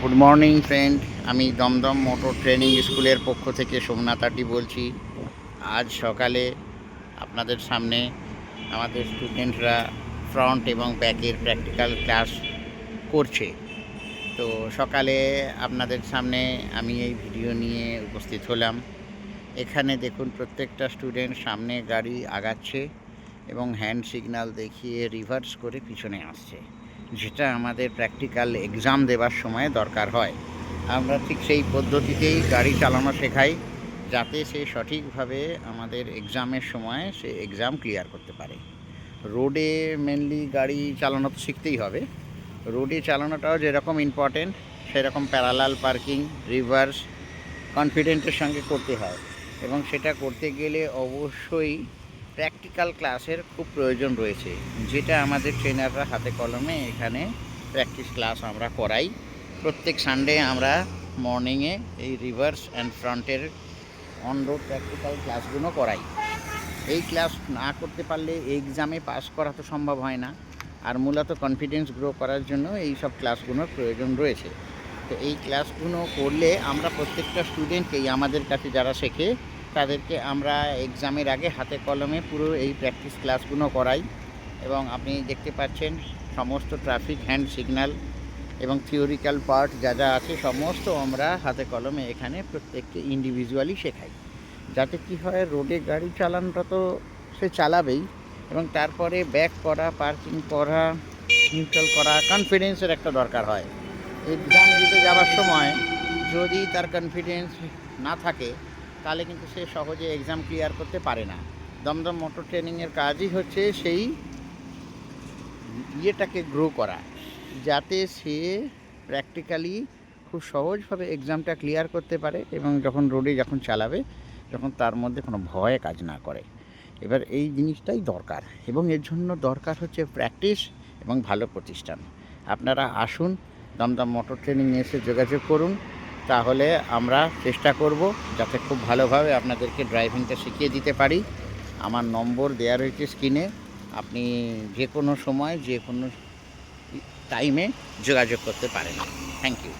Good morning friend, আমি Dumdum motor training স্কুলের পক্ষ থেকে সোমনাথ আটি বলছি। আজ সকালে আপনাদের সামনে আমাদের স্টুডেন্টরা ফ্রন্ট এবং ব্যাকের প্র্যাকটিক্যাল ক্লাস করছে। তো সকালে আপনাদের সামনে আমি এই ভিডিও নিয়ে উপস্থিত হলাম। এখানে দেখুন, প্রত্যেকটা স্টুডেন্ট সামনে গাড়ি আগাচ্ছে এবং হ্যান্ড সিগন্যাল দেখিয়ে রিভার্স করে পিছনে আসছে, যেটা আমাদের প্র্যাকটিক্যাল এক্সাম দেওয়ার সময় দরকার হয়। আমরা ঠিক সেই পদ্ধতিতেই গাড়ি চালানো শেখাই, যাতে সে সঠিকভাবে আমাদের এক্সামের সময় সে এক্সাম ক্লিয়ার করতে পারে। রোডে মেনলি গাড়ি চালানো তো শিখতেই হবে। রোডে চালানোটাও যেরকম ইম্পর্টেন্ট, সেরকম প্যারালাল পার্কিং, রিভার্স কনফিডেন্টের সঙ্গে করতে হয়, এবং সেটা করতে গেলে অবশ্যই প্র্যাকটিক্যাল ক্লাসের খুব প্রয়োজন রয়েছে, যেটা আমাদের ট্রেনাররা হাতে কলমে এখানে প্র্যাকটিস ক্লাস আমরা করাই। প্রত্যেক সানডে আমরা মর্নিংয়ে এই রিভার্স অ্যান্ড ফ্রন্টের অন রোড প্র্যাকটিক্যাল ক্লাসগুলো করাই। এই ক্লাস না করতে পারলে এক্সামে পাস করা তো সম্ভব হয় না, আর মূলত কনফিডেন্স গ্রো করার জন্য এই সব ক্লাসগুলোর প্রয়োজন রয়েছে। তো এই ক্লাসগুলো করলে আমরা প্রত্যেকটা স্টুডেন্টকেই, আমাদের কাছে যারা শেখে তাদেরকে আমরা এক্সামের আগে হাতে কলমে পুরো এই প্র্যাকটিস ক্লাসগুলো করাই। এবং আপনি দেখতে পাচ্ছেন সমস্ত ট্রাফিক হ্যান্ড সিগন্যাল এবং থিওরিক্যাল পার্ট যা যা আছে সমস্ত আমরা হাতে কলমে এখানে প্রত্যেককে ইন্ডিভিজুয়ালি শেখাই, যাতে কি হয়, রোডে গাড়ি চালানোটা তো সে চালাবেই, এবং তারপরে ব্যাক করা, পার্কিং করা, নিউট্রাল করা, কনফিডেন্সের একটা দরকার হয়। এক্সাম দিতে যাওয়ার সময় যদি তার কনফিডেন্স না থাকে, তাহলে কিন্তু সে সহজে এক্সাম ক্লিয়ার করতে পারে না। দমদম মোটর ট্রেনিংয়ের কাজই হচ্ছে সেই ইয়েটাকে গ্রো করা, যাতে সে প্র্যাকটিক্যালি খুব সহজভাবে এক্সামটা ক্লিয়ার করতে পারে, এবং যখন রোডে যখন চালাবে, যখন তার মধ্যে কোনো ভয় কাজ না করে। এবার এই জিনিসটাই দরকার, এবং এর জন্য দরকার হচ্ছে প্র্যাকটিস এবং ভালো প্রতিষ্ঠান। আপনারা আসুন, দমদম মোটর ট্রেনিং এসে যোগাযোগ করুন, তাহলে আমরা চেষ্টা করব যাতে খুব ভালোভাবে আপনাদেরকে ড্রাইভিংটা শিখিয়ে দিতে পারি। আমার নম্বর দেওয়া রয়েছে স্ক্রিনে, আপনি যে কোনো সময় যে কোনো টাইমে যোগাযোগ করতে পারেন। Thank you.